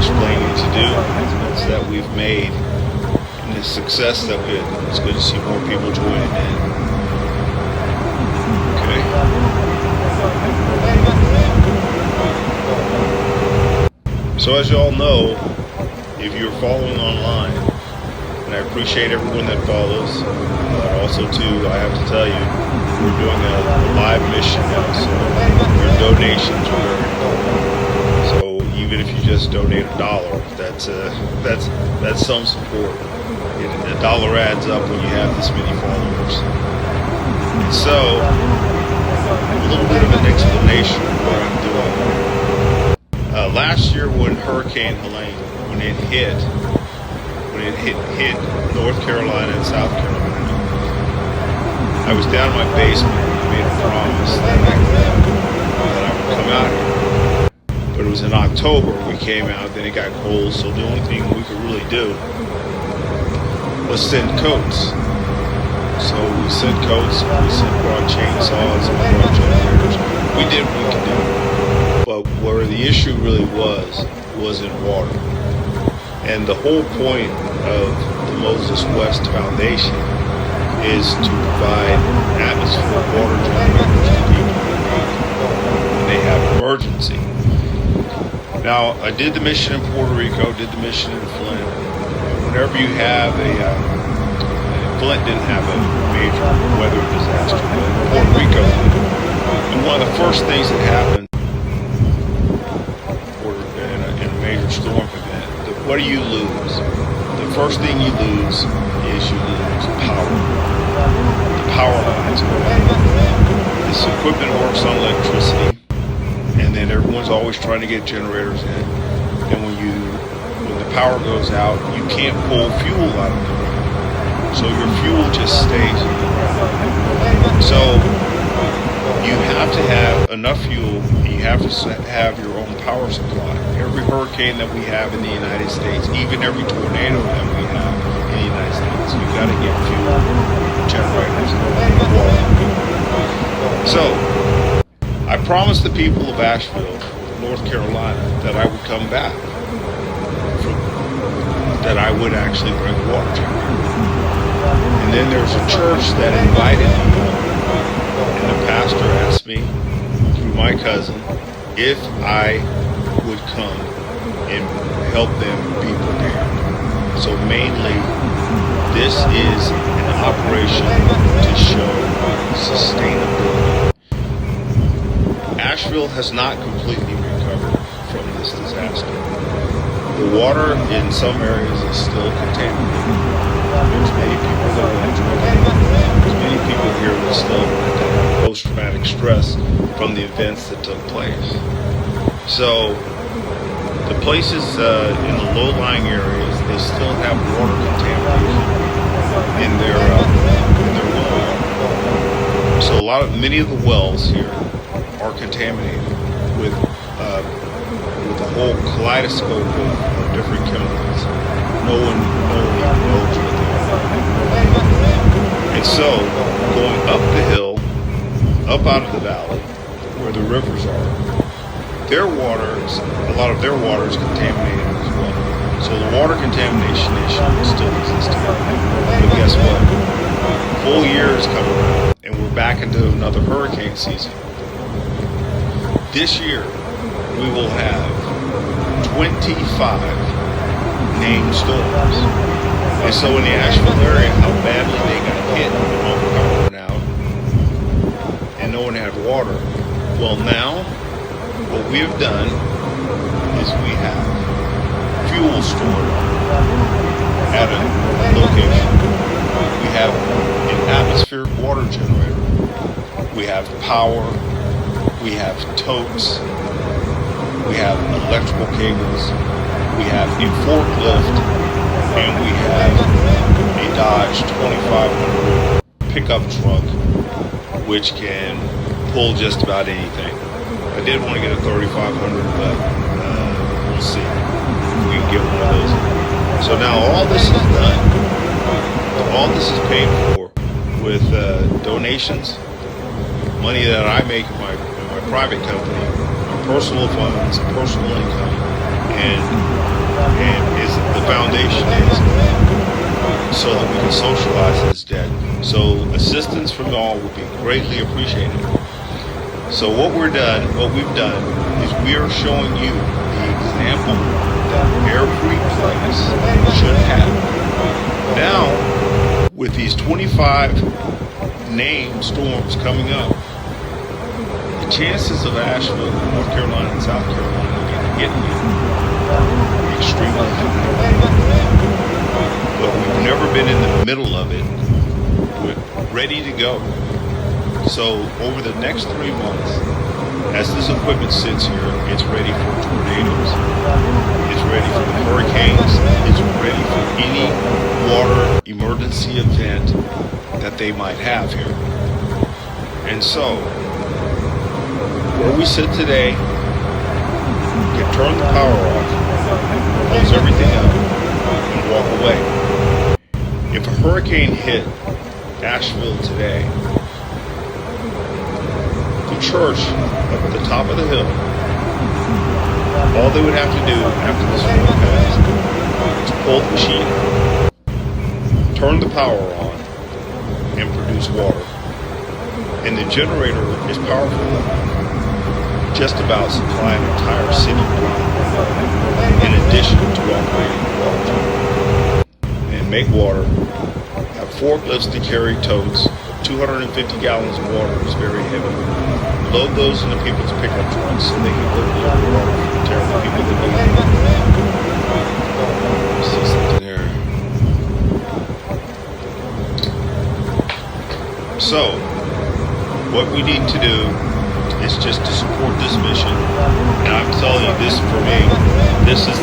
explaining to do. It's that we've made, and the success that it's good to see more people joining in. Okay. So as you all know, if you're following online, and I appreciate everyone that follows, but also too, I have to tell you, we're doing a live mission now, so your donations are very important. So even if you just donate $1, that's some support. A dollar adds up when you have this many followers. And so, a little bit of an explanation of what I'm doing. Last year when Hurricane Helene, when it hit North Carolina and South Carolina, I was down in my basement and I made a promise that I would come out here. But it was in October we came out, then it got cold, so the only thing we could really do was send coats. So we sent coats, brought chainsaws, and brought generators. We did what we could do. But where the issue really was in water. And the whole point of the Moses West Foundation is to provide atmospheric water generators to people in need when they have an emergency. Now, I did the mission in Puerto Rico, did the mission in Flint. Whenever you have Flint didn't have a major weather disaster, but Puerto Rico did. And one of the first things that happened in a major storm event, what do you lose? The first thing you lose is you lose power. The power lines go out. This equipment works on electricity, and then everyone's always trying to get generators in. And when the power goes out, you can't pull fuel out of the ground. So your fuel just stays in the ground. So you have to have enough fuel. You have to have your own power supply. Every hurricane that we have in the United States, even every tornado that we have in the United States, you got to get fuel generators and water. So I promised the people of Asheville, North Carolina, that I would come back, that I would actually bring a water generator. And then there's a church that invited me up, and the pastor asked me, through my cousin, if I would come and help them be prepared. So mainly, this is an operation to show sustainability. Asheville has not completely recovered from this disaster. The water in some areas is still contaminated. There's many people that went through it. There's many people here that still have post-traumatic stress from the events that took place. So the places in the low-lying areas, they still have water contamination in their well water. So many of the wells here are contaminated with a whole kaleidoscope of different chemicals. No one even knows what they are. And so, going up the hill, up out of the valley, where the rivers are, a lot of their water is contaminated as well. So the water contamination issue still exists here. But guess what? Full year is coming around, and we're back into another hurricane season. This year, we will have 25 named storms. And so in the Asheville area, how badly they got hit when all the power went out and no one had water. Well, now, what we have done is we have fuel stored at a location. We have an atmospheric water generator. We have power. We have totes. We have electrical cables. We have a forklift. And we have a Dodge 2500 pickup truck, which can pull just about anything. I did want to get a 3500, but we'll see if we can get one of those. So now all this is done. All this is paid for with donations, money that I make in my private company, my personal funds, personal income, and is the foundation is so that we can socialize this debt. So assistance from y'all would be greatly appreciated. So what we've done is we are showing you the example that every place should have. Now, with these 25 named storms coming up, the chances of Asheville, North Carolina, and South Carolina getting it are extremely high. But we've never been in the middle of it. We're ready to go. So over the next 3 months, as this equipment sits here, it's ready for tornadoes, it's ready for the hurricanes, it's ready for any water emergency event that they might have here. And so, where we sit today, you can turn the power off, close everything up, and walk away. If a hurricane hit Asheville today, the church up at the top of the hill, all they would have to do after the storm passed is pull the machine out, turn the power on, and produce water. And the generator is powerful enough just about supply an entire city block in addition to operating the water tower. And make water, have forklifts to carry totes of 250 gallons of water is very heavy. Load those into people's pickup trucks so they can go deliver water for the terrible people that need it. See something there. So, what we need to do is just to support this mission. And I'm telling you, this for me, this is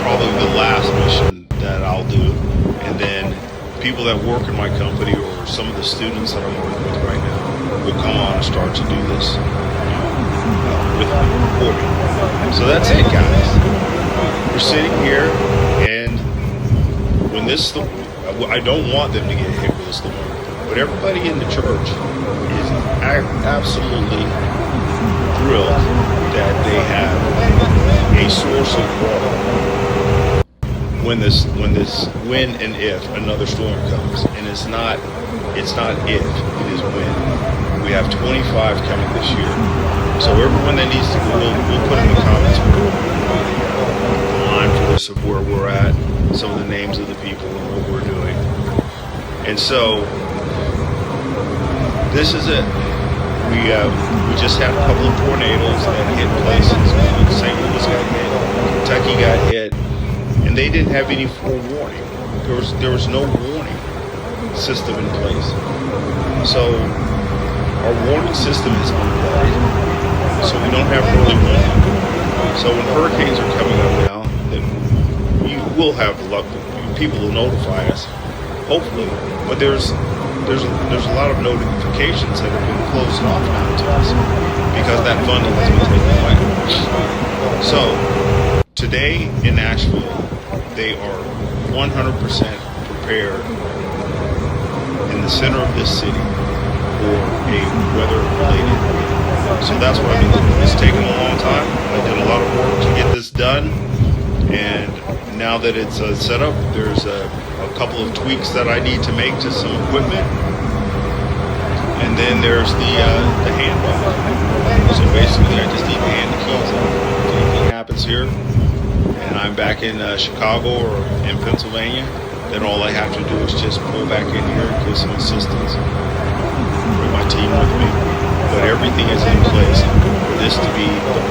probably the last mission that I'll do. And then people that work in my company or some of the students that I'm working with right now will come on and start to do this with me, for me. So that's it, guys. We're sitting here, and when this, I don't want them to get hit with a storm, but everybody in the church is absolutely thrilled that they have a source of water when and if another storm comes. And it's not if, it is when. We have 25 coming this year. So everyone that needs to go, we'll put in the comments where the line for this of where we're at, some of the names of the people and what we're doing. And so this is it. We just had a couple of tornadoes that hit places. St. Louis got hit, Kentucky got hit, and they didn't have any forewarning. There was no warning system in place. So our warning system has been gutted, so we don't have early warning. So when hurricanes are coming up now, then you will have luck. People will notify us, hopefully. But there's a lot of notifications that have been closed off now to us because that funding has been taken away. So today in Nashville, they are 100% prepared in the center of this city for a weather-related event. So that's what I've been doing. It's taken a long time. I did a lot of work to get this done, and now that it's set up, there's a couple of tweaks that I need to make to some equipment, and then there's the handoff. So basically, I just need to hand the keys off. If anything happens here, and I'm back in Chicago or in Pennsylvania, then all I have to do is just pull back in here and give some assistance, bring my team with me. But everything is in place for this to be the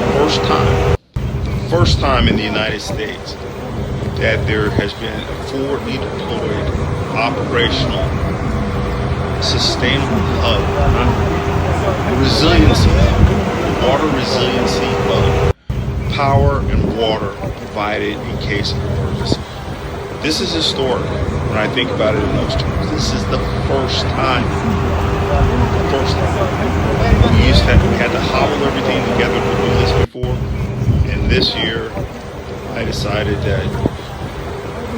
first time in the United States that there has been a forwardly deployed, operational, sustainable hub, resiliency hub, water resiliency hub, power and water provided in case of emergency. This is historic when I think about it in those terms. This is the first time. The first time. We had to hobble everything together to do this before, and this year I decided that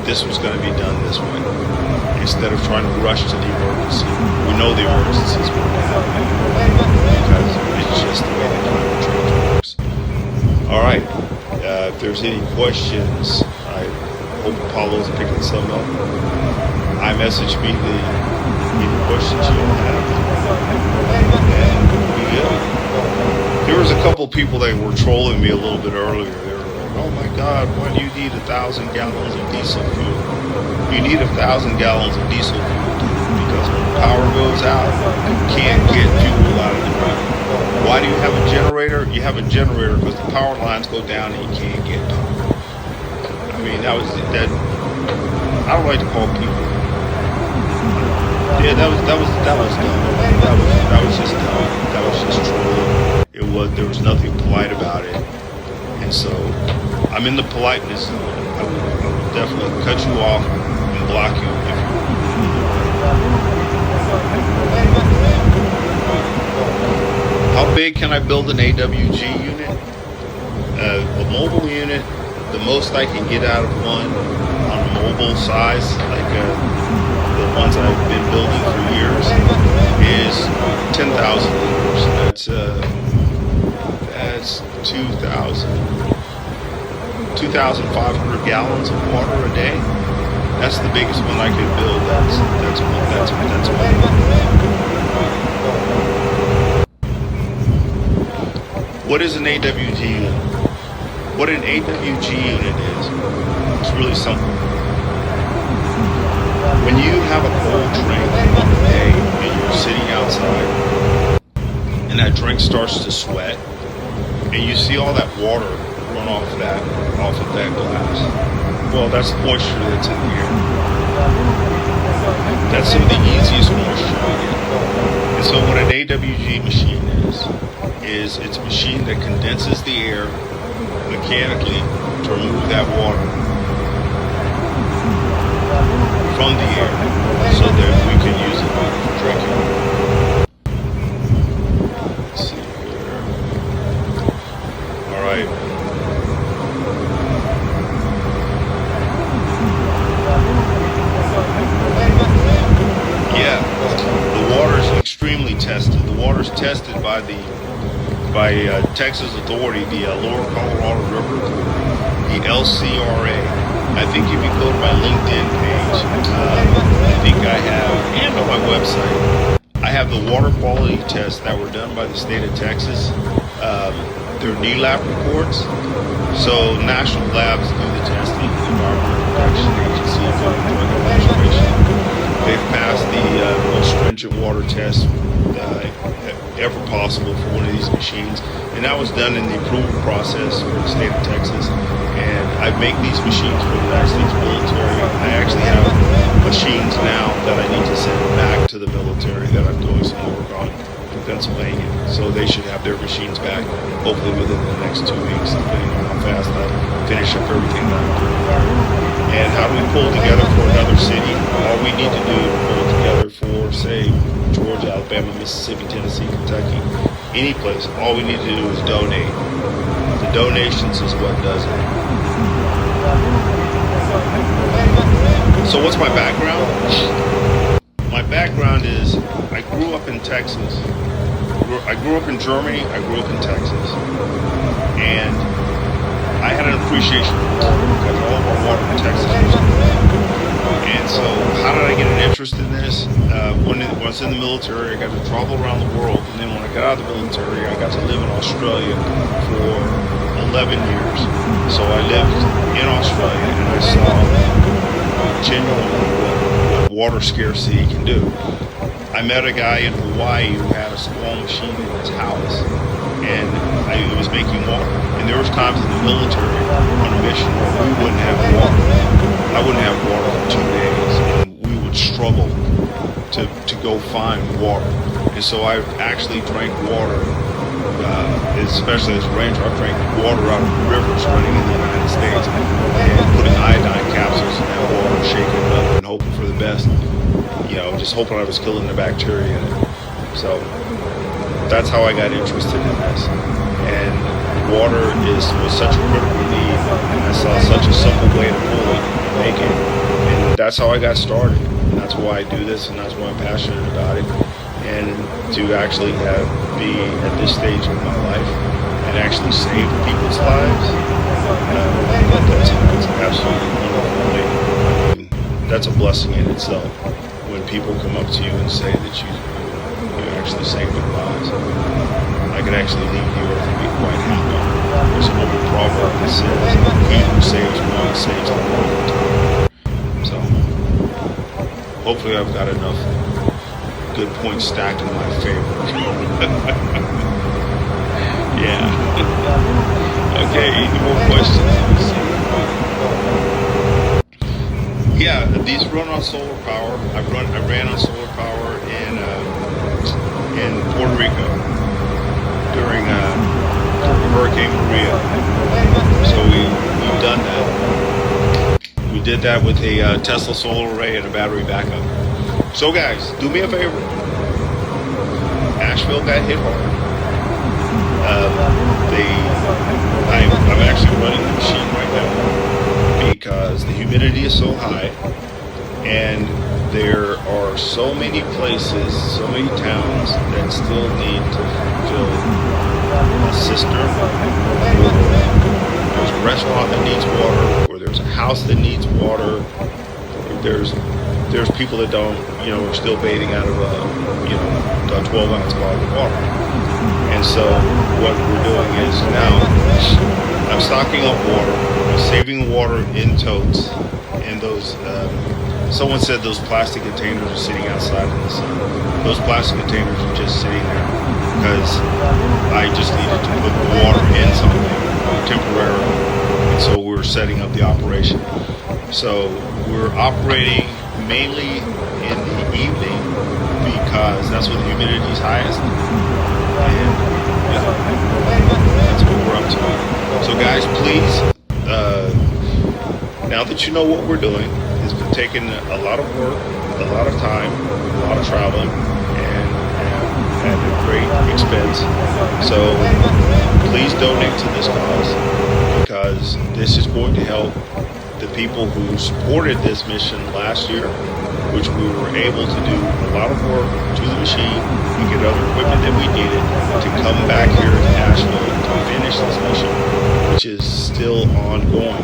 this was going to be done this way. Instead of trying to rush to the emergency, we know the emergency is going to happen because it's just the way the climate change works. All right. if there's any questions, I hope Apollo's picking some up. I message me any questions you all have, and we good. There was a couple people that were trolling me a little bit earlier. They were like, "Oh my God, why do you need 1,000 gallons of diesel fuel?" You need 1,000 gallons of diesel fuel because when the power goes out, you can't get fuel out of the ground. Why do you have a generator? You have a generator because the power lines go down and you can't get power. I mean, that. I don't like to call people. Yeah, that was dumb. That was just dumb. That was just trolling. There was nothing polite about it, and so I'm in the politeness zone. I will definitely cut you off and block you if you. How big can I build an AWG unit? A mobile unit. The most I can get out of one on mobile size, like the ones I've been building for years, is 10,000 liters. That's 2,500 gallons of water a day. That's the biggest one I could build. That's what is an AWG unit? What an AWG unit is, it's really simple. When you have a cold drink on the day and you're sitting outside and that drink starts to sweat and you see all that water run off of that glass, well, that's moisture that's in the air. That's some of the easiest moisture to get. And so what an AWG machine is it's a machine that condenses the air mechanically to remove that water from the air so that we can use it for drinking. Let's see here. All right. Yeah, the water is extremely tested. The water is tested by Texas Authority, the Lower Colorado River Authority, the LCRA. I think if you go to my LinkedIn page, I think I have, and on my website, I have the water quality tests that were done by the state of Texas. They're DLAP reports. So national labs do the testing, the Environmental Protection Agency, Food and Drug Administration. They've passed the most stringent water test ever possible for one of these machines, and that was done in the approval process for the state of Texas. And I make these machines for the United States military. I actually have machines now that I need to send back to the military that I'm doing some work on in Pennsylvania. So they should have their machines back hopefully within the next 2 weeks, depending on how fast I finish up everything that I'm doing there. And how do we pull together for another city? All we need to do to pull together for, say, Georgia, Alabama, Mississippi, Tennessee, Kentucky, any place, all we need to do is donate. The donations is what does it. So what's my background? My background is I grew up in Texas. I grew up in Germany, I grew up in Texas. And I had an appreciation for water because all of our water in Texas was good. And so how did I get an interest in this? When I was in the military, I got to travel around the world. And then when I got out of the military, I got to live in Australia for 11 years. So I lived in Australia and I saw genuinely what water scarcity can do. I met a guy in Hawaii who had a small machine in his house, and it was making water. And there was times in the military on a mission where we wouldn't have water. I wouldn't have water for 2 days, and we would struggle to go find water. And so I actually drank water, especially as a ranger. I drank water out of rivers running in the United States, and putting iodine capsules in that water, shaking it up, and hoping for the best. Just hoping I was killing the bacteria in it. So that's how I got interested in this. And water was such a critical need, and I saw such a simple way to pull it and make it. And that's how I got started. And that's why I do this, and that's why I'm passionate about it. And to actually be at this stage of my life and actually save people's lives But that's absolutely wonderful thing. I mean, that's a blessing in itself when people come up to you and say that you actually saved their lives. I could actually leave the earth and be quite happy. There's an old proverb that says, "He who saves one saves the world entire." So hopefully I've got enough good points stacked in my favor. Yeah. Okay, any more questions? Let me see. Yeah, these run on solar power. I ran on solar power in Puerto Rico during Hurricane Maria. So we've done that. We did that with a Tesla solar array and a battery backup. So guys, do me a favor. Asheville got hit hard. I'm actually running the machine right now because the humidity is so high, and there are so many places, so many towns that still need to fill a cistern, or there's a restaurant that needs water, or there's a house that needs water, or there's people that don't, are still bathing out of a 12-ounce bottle of water. And so what we're doing is now I'm stocking up water, I'm saving water in totes, and those, someone said those plastic containers are sitting outside in the sun. Those plastic containers are just sitting there because I just needed to put water in something temporarily. And so we're setting up the operation. So we're operating mainly in the evening because that's when the humidity is highest. And that's what we're up to. So guys, please, now that you know what we're doing, it's been taking a lot of work, a lot of time, a lot of traveling, and at a great expense. So please donate to this cause because this is going to help the people who supported this mission last year, which we were able to do a lot of work to the machine and get other equipment that we needed to come back here to Asheville to finish this mission, which is still ongoing.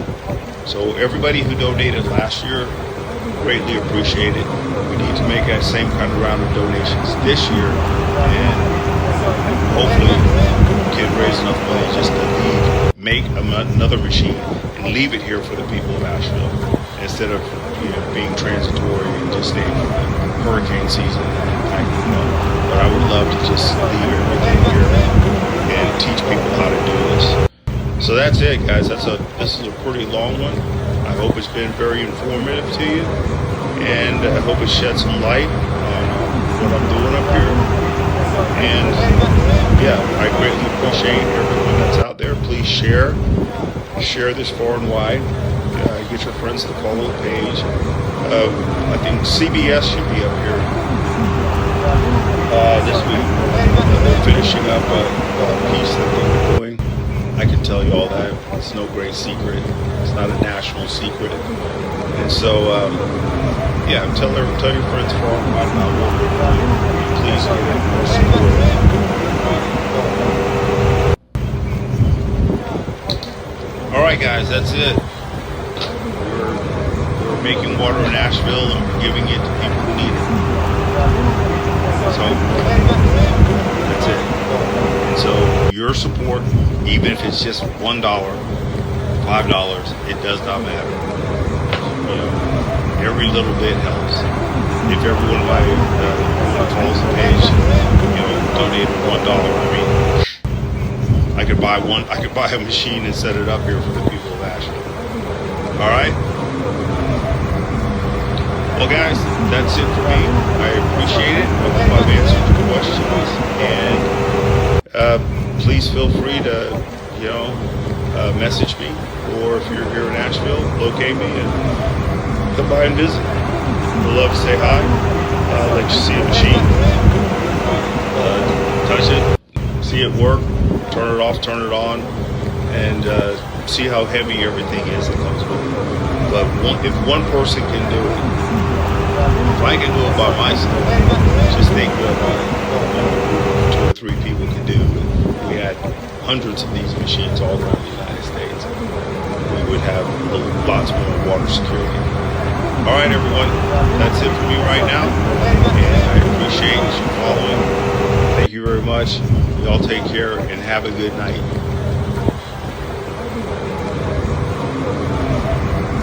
So everybody who donated last year, greatly appreciate it. We need to make that same kind of round of donations this year, and hopefully we can raise enough money just to make another machine and leave it here for the people of Asheville instead of being transitory and just staying for the hurricane season and packing it up. But I would love to just leave everything here and teach people how to do this. So that's it, guys. This is a pretty long one. I hope it's been very informative to you, and I hope it shed some light on what I'm doing up here. And yeah, I greatly appreciate everyone that's out there. Please share this far and wide. Get your friends to follow the page. I think CBS should be up here this week. They're finishing up a piece that they were doing. I can tell you all that. It's no great secret. It's not a national secret. And so, yeah, tell your friends far and wide about what we're doing. Please get it more support. All right, guys, that's it. We're making water in Asheville, and we're giving it to people who need it. So that's it. And so your support, even if it's just $1, $5, it does not matter. Every little bit helps. If everyone follows the page, donated $1, I mean, I could buy a machine and set it up here for the people of Asheville. All right. Well, guys, that's it for me. I appreciate it. I hope I've answered your questions, and please feel free to, message me, or if you're here in Asheville, locate me and come by and visit. We'd love to say hi. Let you see a machine, touch it, see it work, turn it off, turn it on, and see how heavy everything is that comes with it. But if one person can do it, if I can do it by myself, just think what 2 or 3 people could do if we had hundreds of these machines all around the United States. we would have lots more water security. All right, everyone, that's it for me right now, and I appreciate you following. Thank you very much. Y'all take care and have a good night.